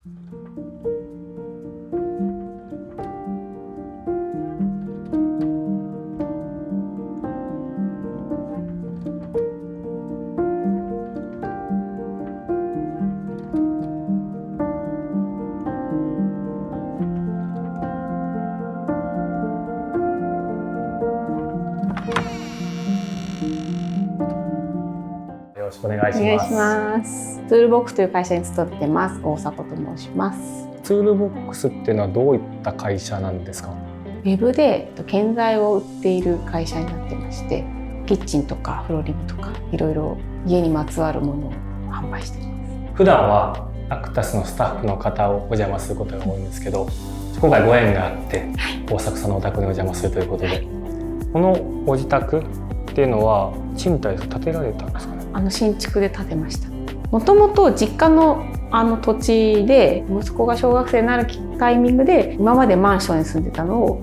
よろしくお願いします。お願いします。ツールボックスという会社に勤めてます。大迫と申します。ツールボックスっていうのはどういった会社なんですか？ウェブで建材を売っている会社になってまして、キッチンとかフローリングとかいろいろ家にまつわるものを販売しています。普段はアクタスのスタッフの方をお邪魔することが多いんですけど、今回ご縁があって大迫さんのお宅にお邪魔するということで、このご自宅っていうのは賃貸で建てられたんですかね？新築で建てました。もともと実家の土地で息子が小学生になるタイミングで今までマンションに住んでたのを、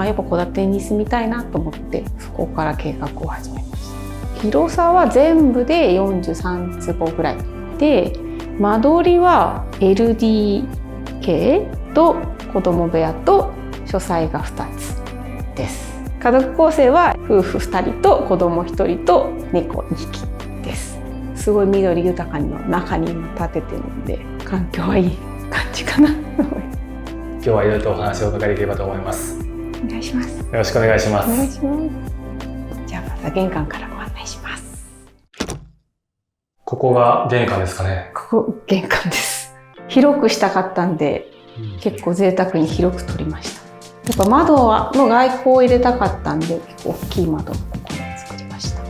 やっぱ戸建てに住みたいなと思ってそこから計画を始めました。広さは全部で43坪ぐらいで、間取りは LDK と子供部屋と書斎が2つです。家族構成は夫婦2人と子供1人と猫2匹です。すごい緑豊かの中に今建ててるので環境はいい感じかなと思います。今日はいろいろとお話を伺いできればと思います。お願いします。よろしくお願いします。お願いします。じゃあまた玄関からご案内します。ここが玄関ですかね？ここ玄関です。広くしたかったんで、結構贅沢に広く取りました。やっぱ窓の外光を入れたかったんで、結構大きい窓をここに作りました。や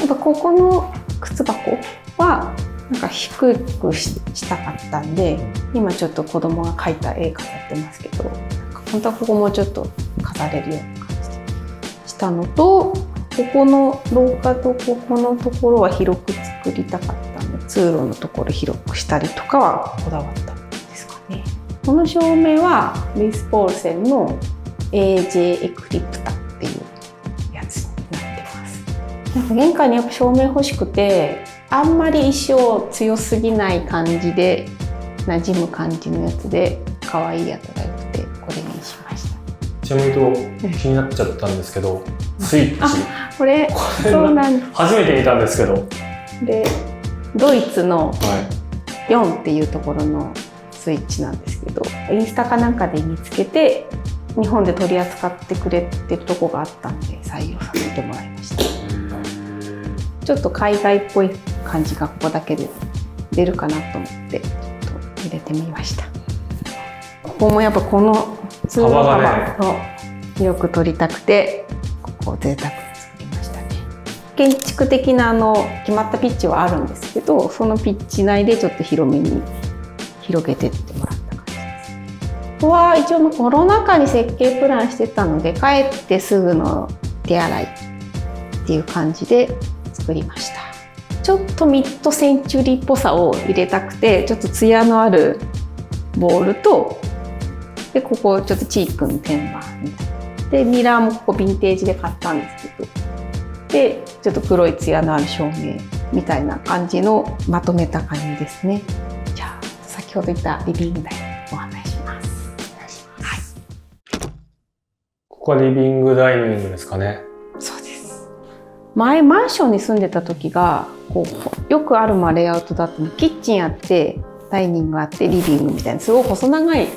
っぱここの靴箱はなんか低くしたかったんで、今ちょっと子供が描いた絵飾ってますけど、本当はここもちょっと飾れるような感じでしたのと、ここの廊下とここのところは広く作りたかったので、通路のところ広くしたりとかはこだわったんですかね。この照明はルイスポールセンの AJ エクリプタっていうやつになってます。なんか玄関にやっぱ照明欲しくて、あんまり衣装強すぎない感じで馴染む感じのやつで可愛いやつが良くてこれにしました。ちなみに気になっちゃったんですけど、スイッチ。これそうなんです。初めて見たんですけど。で、ドイツの4っていうところのスイッチなんですけど、インスタかなんかで見つけて日本で取り扱ってくれてるとこがあったんで採用させてもらいました。ちょっと海外っぽい感じがここだけで出るかなと思って入れてみました。ここもやっぱこの通路幅を広く取りたくて、ここを贅沢に作りましたね。建築的な決まったピッチはあるんですけど、そのピッチ内でちょっと広めに広げてってもらった感じです。ここは一応コロナ禍に設計プランしてたので、帰ってすぐの手洗いっていう感じで作りました。ちょっとミッドセンチュリーっぽさを入れたくて、ちょっとツヤのあるボールと、でここちょっとチークの天板みたいなで、ミラーもここヴィンテージで買ったんですけど、でちょっと黒いツヤのある照明みたいな感じのまとめた感じですね。じゃあ先ほど言ったリビング台ご案内します。はい、ここはリビングダイニングですかね？そうです。前マンションに住んでた時がよくあるレイアウトだったの。キッチンあってダイニングあってリビングみたいなすごい細長い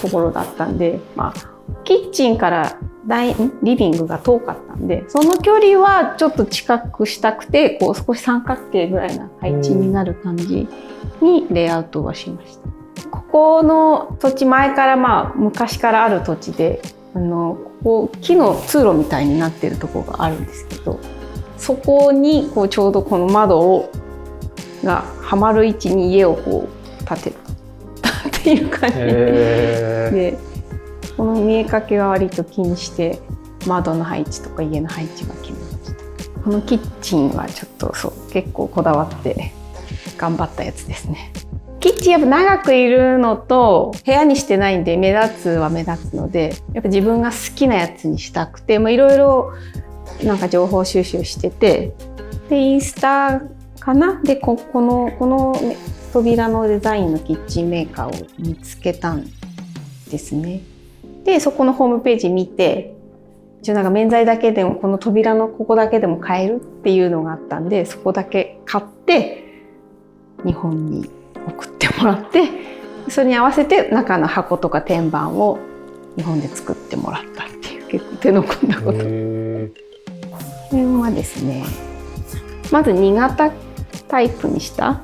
ところだったんで、キッチンからリビングが遠かったんで、その距離はちょっと近くしたくて、少し三角形ぐらいな配置になる感じにレイアウトはしました。ここの土地前から昔からある土地で、ここ木の通路みたいになってるところがあるんですけど、そこにちょうどこの窓がはまる位置に家を建てるっていう感じで、この見えかけは割と気にして窓の配置とか家の配置が決めました。このキッチンはちょっと結構こだわって頑張ったやつですね。キッチンやっぱ長くいるのと部屋にしてないんで目立つは目立つので、やっぱ自分が好きなやつにしたくて、いろいろなんか情報収集してて、でインスタかなでこの扉のデザインのキッチンメーカーを見つけたんですね。でそこのホームページ見て、なんか免罪だけでもこの扉のここだけでも買えるっていうのがあったんで、そこだけ買って日本に送ってもらって、それに合わせて中の箱とか天板を日本で作ってもらったっていう、結構手の込んだこと。これはですね、まず2型タイプにしたっ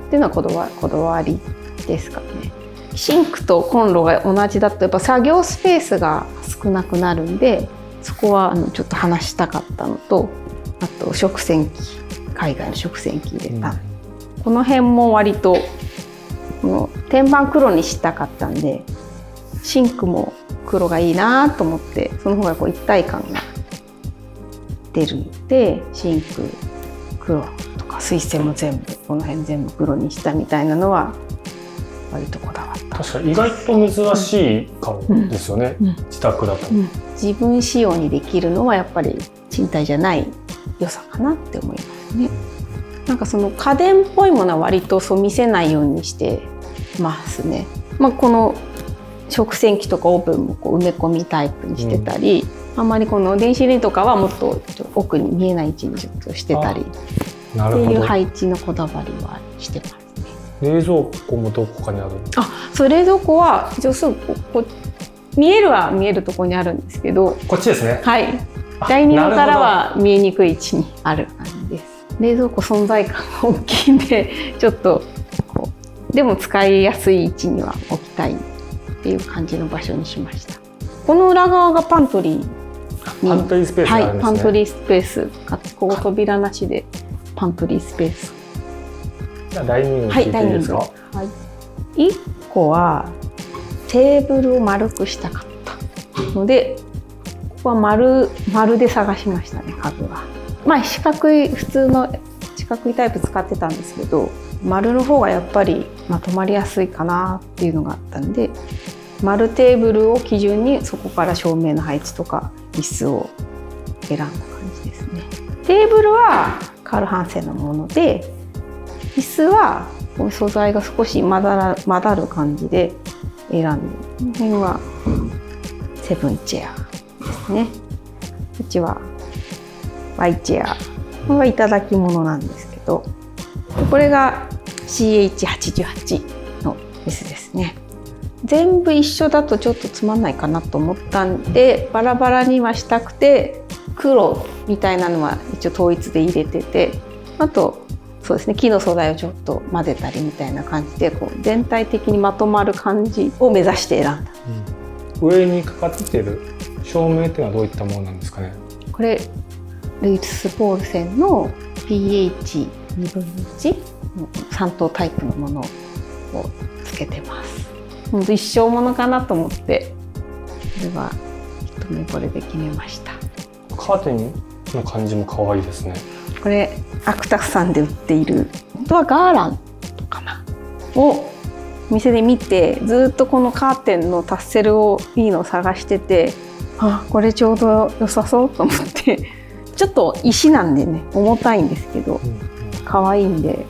ていうのはこだわりですかね。シンクとコンロが同じだとやっぱ作業スペースが少なくなるんで、そこはちょっと話したかったのと、あと食洗機、海外の食洗機入れた、この辺も割とこの天板黒にしたかったんで、シンクも黒がいいなと思って、その方がこう一体感が出るので、シンク黒とか水栓も全部この辺全部黒にしたみたいなのは割とこだわった。確かに意外と珍しいかもですよね、自宅だと、自分仕様にできるのはやっぱり賃貸じゃない良さかなって思いますね。なんかその家電っぽいものは割とそう見せないようにしてますね。この食洗機とかオーブンもこう埋め込みタイプにしてたり、あんまりこの電子レンジとかはもっと奥に見えない位置にちょっとしてたりっていう配置のこだわりはしてますね。冷蔵庫もどこかにある？そう冷蔵庫は一応すぐこ見えるは見えるところにあるんですけど、こっちですね。はい。ダイニングからは見えにくい位置にある感じです。冷蔵庫存在感が大きいんで、ちょっとでも使いやすい位置には置きたいっていう感じの場所にしました。この裏側がパントリーに、パントリースペースがあるんですね。はい、パントリースペース、ここ扉なしでパントリースペース。じゃあダイニング聞いていいですか？はい、1個はテーブルを丸くしたかったので、ここは丸で探しましたね、家具は。普通の四角いタイプ使ってたんですけど、丸の方がやっぱりまとまりやすいかなっていうのがあったんで、丸テーブルを基準にそこから照明の配置とか椅子を選んだ感じですね。テーブルはカール・ハンセンのもので、椅子は素材が少しまだる感じで選んで、この辺はセブンチェアですね。うちはワイチェア、これはいただき物なんですけど、これが CH88 の椅子ですね。全部一緒だとちょっとつまんないかなと思ったんで、バラバラにはしたくて黒みたいなのは一応統一で入れてて、あとそうですね、木の素材をちょっと混ぜたりみたいな感じで、こう全体的にまとまる感じを目指して選んだ、上にかかっている照明っていうのはどういったものなんですかね？これルイスポールセンの PH2 分の1の3灯タイプのものをつけてます。本当一生ものかなと思って、これは一目惚れで決めました。カーテンの感じも可愛いですね。これアクタスさんで売っている、本当はガーランドかなをお店で見て、ずっとこのカーテンのタッセルをいいのを探してて、これちょうど良さそうと思って、ちょっと石なんでね重たいんですけど、可愛いんで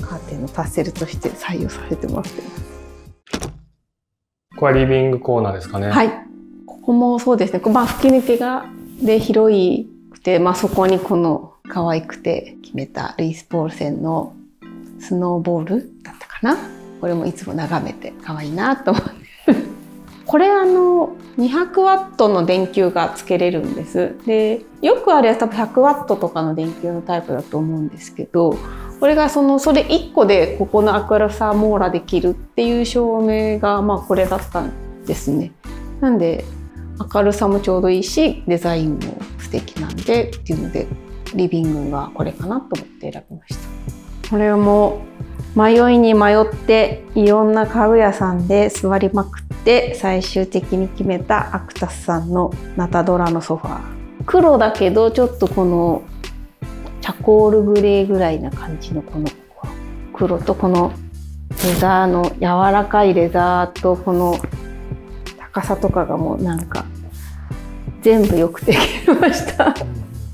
カーテンのタッセルとして採用させてもらってます。これはリビングコーナーですかね？はい、ここもそうですね。吹き抜けがで広くて、そこにこの可愛くて決めたルイス・ポールセンのスノーボールだったかな。これもいつも眺めて可愛いなと思ってこれ200ワットの電球がつけれるんです。でよくあるやつ多分100ワットとかの電球のタイプだと思うんですけど、これがそれ1個でここの明るさ網羅できるっていう照明がこれだったんですね。なんで明るさもちょうどいいし、デザインも素敵なんでっていうので、リビングがこれかなと思って選びました。これも迷いに迷っていろんな家具屋さんで座りまくって、最終的に決めたアクタスさんのナタドラのソファー。黒だけどちょっとこのチャコールグレーぐらいな感じのこの黒と、このレザーの柔らかいレザーとこの高さとかがもうなんか全部よくできました。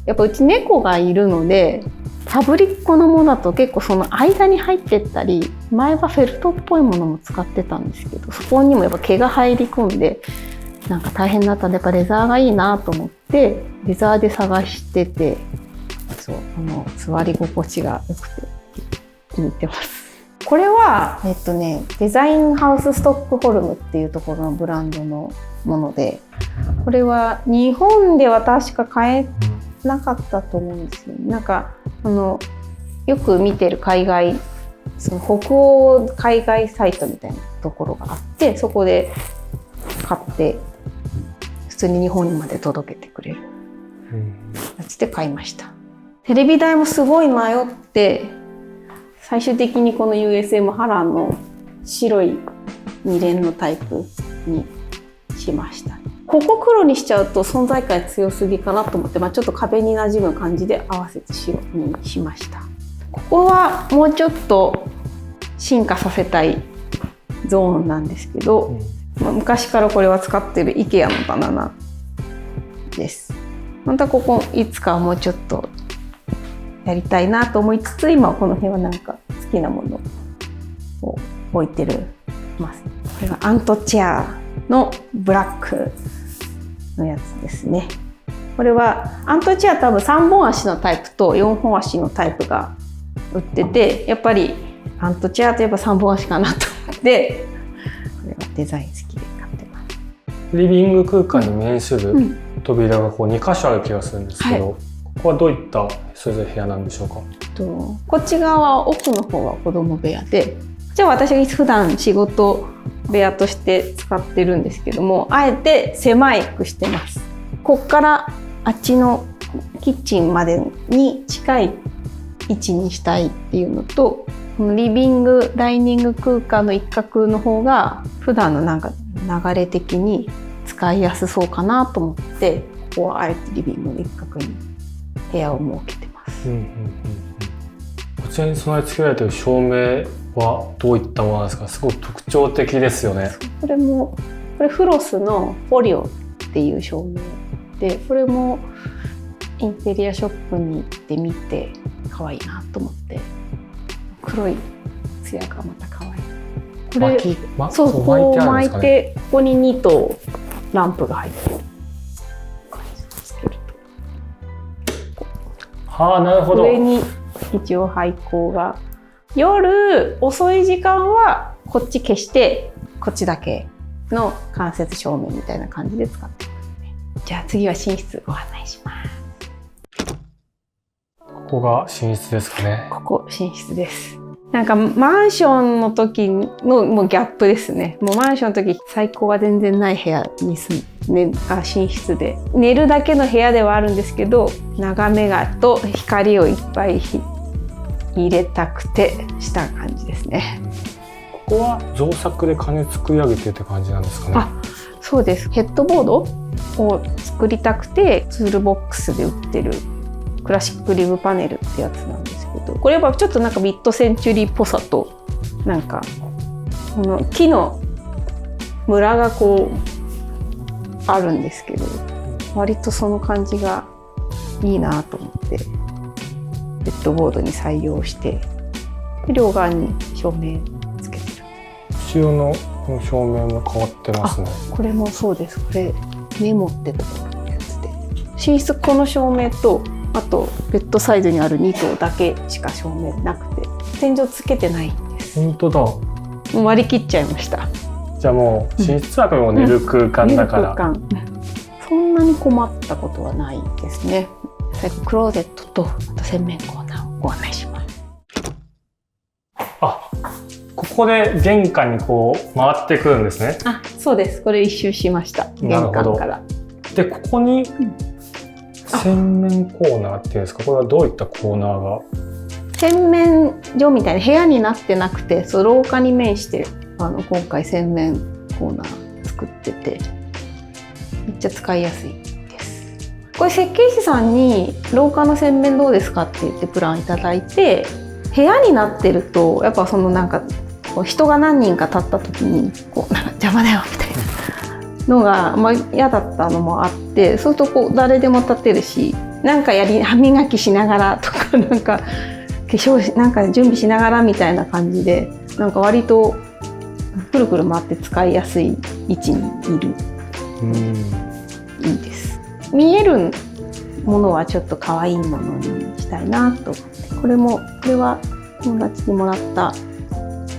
やっぱうち猫がいるので、ファブリックのものだと結構その間に入ってったり、前はフェルトっぽいものも使ってたんですけど、そこにもやっぱ毛が入り込んでなんか大変だったんで、やっぱレザーがいいなと思ってレザーで探してて、そう座り心地が良くて気に入ってます。これはデザインハウスストックホルムっていうところのブランドのもので、これは日本では確か買えなかったと思うんですよ。なんかよく見てる海外、その北欧海外サイトみたいなところがあって、そこで買って普通に日本にまで届けてくれるやつで買いました。テレビ台もすごい迷って、最終的にこの USM ハランの白い2連のタイプにしました。ここ黒にしちゃうと存在感強すぎかなと思って、ちょっと壁に馴染む感じで合わせて白にしました。ここはもうちょっと進化させたいゾーンなんですけど、昔からこれは使ってる IKEA のバナナです。またここいつかはもうちょっとやりたいなと思いつつ、今はこの辺はなんか好きなものを置いてます。これがアントチェアのブラックのやつですね。これはアントチェア多分3本足のタイプと4本足のタイプが売ってて、やっぱりアントチェアといえば3本足かなと思って、これはデザイン好きで買ってます。リビング空間に面する扉が2箇所ある気がするんですけど、ここはどういったそれぞれ部屋なんでしょうか？こっち側奥の方は子供部屋で、じゃあ私が普段仕事部屋として使ってるんですけども、あえて狭くしてます。こっからあっちのキッチンまでに近い位置にしたいっていうのと、このリビングダイニング空間の一角の方が普段のなんか流れ的に使いやすそうかなと思って、ここはあえてリビングの一角に部屋を設けてます。こちらに備え付けられている照明はどういったものなんですか？すごく特徴的ですよね。これフロスのフォリオっていう照明で、これもインテリアショップに行ってみて可愛いなと思って、黒いツヤがまた可愛い。これそうこう巻いて、ここに2灯ランプが入ってる感じでつけると、なるほど。上に一応配光が、夜遅い時間はこっち消してこっちだけの間接照明みたいな感じで使ってますね。じゃあ次は寝室ご案内します。ここが寝室ですかね。ここ寝室です。なんかマンションの時のもうギャップですね。もうマンションの時最高が全然ない部屋に寝室で、寝るだけの部屋ではあるんですけど、眺めがと光をいっぱい入れたくてした感じですね。ここは造作で金作り上げてって感じなんですかね。そうです。ヘッドボードを作りたくてツールボックスで売ってるクラシックリブパネルってやつなんですけど、これはちょっとなんかミッドセンチュリーっぽさと、なんかこの木のムラがこうあるんですけど、割とその感じがいいなと思ってヘッドボードに採用して、両側に照明つけてる。後ろのこの照明も変わってますね。これもそうです。これメモってところのやつで、寝室この照明と、あとベッドサイドにある2灯だけしか照明なくて、天井つけてないんです。本当だ。もう割り切っちゃいました。じゃあもう寝室はこれも寝る空間だから、そんなに困ったことはないですね。最後クローゼットとあと洗面コーナーをご案内します。ここで玄関にこう回ってくるんですね。そうです。これ一周しました。玄関から。でここに洗面コーナーっていうんですか、これはどういったコーナーが？洗面所みたいな部屋になってなくて、廊下に面して今回洗面コーナー作ってて、めっちゃ使いやすいです。これ設計士さんに廊下の洗面どうですかって言ってプランいただいて、部屋になってるとやっぱそのなんか人が何人か立った時にこうなんか邪魔だよみたいなのが嫌だったのもあって、そうすると誰でも立てるし、なんか歯磨きしながらとか、なんか化粧なんか準備しながらみたいな感じで、なんか割とくるくる回って使いやすい位置にいる。いいです。見えるものはちょっと可愛いものにしたいなと思って、これは友達にもらった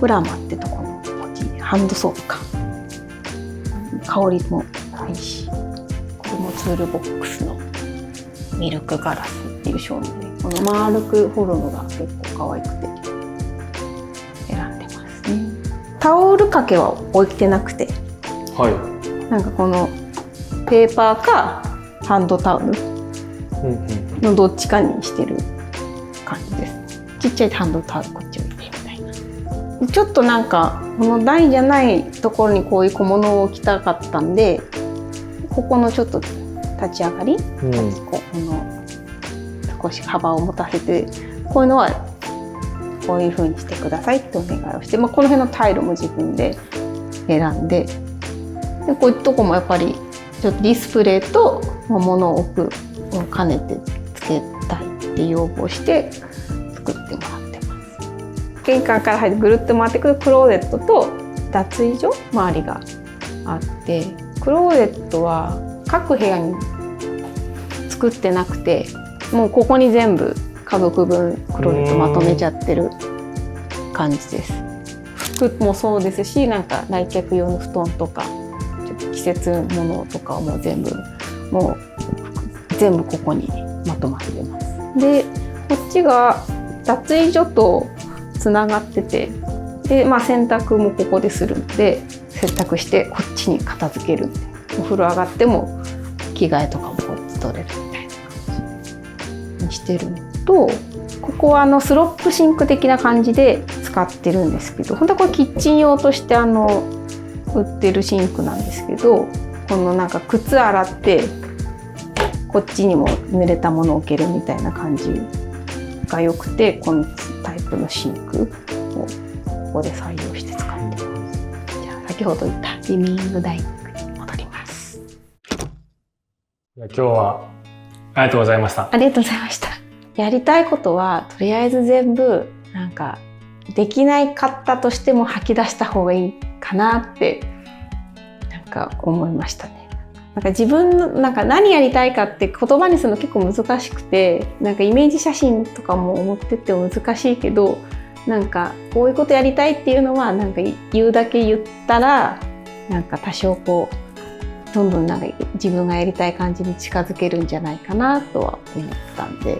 フラマってとこのハンドソープか。香りもいいし、これもツールボックスのミルクガラスっていう商品で、この丸くフォルムが結構可愛くて選んでますね。タオル掛けは置いてなくて、はい、なんかこのペーパーかハンドタオルのどっちかにしてる感じです。ちっちゃいハンドタオルこっち置いてみたいな。ちょっとなんかこの台じゃないところにこういう小物を置きたかったんで、ここのちょっと立ち上がり、この少し幅を持たせて、こういうのはこういう風にしてくださいってお願いをして、この辺のタイルも自分で選んで、こういうとこもやっぱりちょっとディスプレイと物を置くを兼ねてつけたいって要望して作ってもらってます。玄関から入ってぐるっと回ってくるクローゼットと脱衣所周りがあって、クローゼットは各部屋に作ってなくて、もうここに全部家族分クローゼットまとめちゃってる感じです。服もそうですし、なんか来客用の布団とかちょっと季節ものとかはもう全部ここにまとまってます。でこっちが脱衣所とつながってて、で、洗濯もここでするんで、洗濯してこっちに片付ける。お風呂上がっても着替えとかもこっち取れるみたいな感じにしてるのと、ここはスロップシンク的な感じで使ってるんですけど、本当はこれキッチン用として売ってるシンクなんですけど、このなんか靴洗ってこっちにも濡れたものを置けるみたいな感じが良くて、このタイプのシンクをここで採用して使ってます。じゃあ先ほど言ったリビングダイニングに戻ります。今日はありがとうございました。ありがとうございました。やりたいことはとりあえず全部なんかできないかったとしても吐き出した方がいいかなってなんか思いましたね。なんか自分のなんか何やりたいかって言葉にするの結構難しくて、なんかイメージ写真とかも持ってっても難しいけど、なんかこういうことやりたいっていうのはなんか言うだけ言ったらなんか多少こうどんどんなんか自分がやりたい感じに近づけるんじゃないかなとは思ったんで、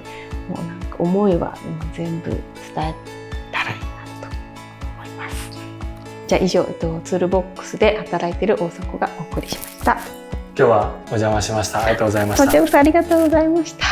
もうなんか思いは全部伝えたらいいなと思います。じゃあ以上、ツールボックスで働いている大迫がお送りしました。今日はお邪魔しました。ありがとうございました。こちらこそありがとうございました。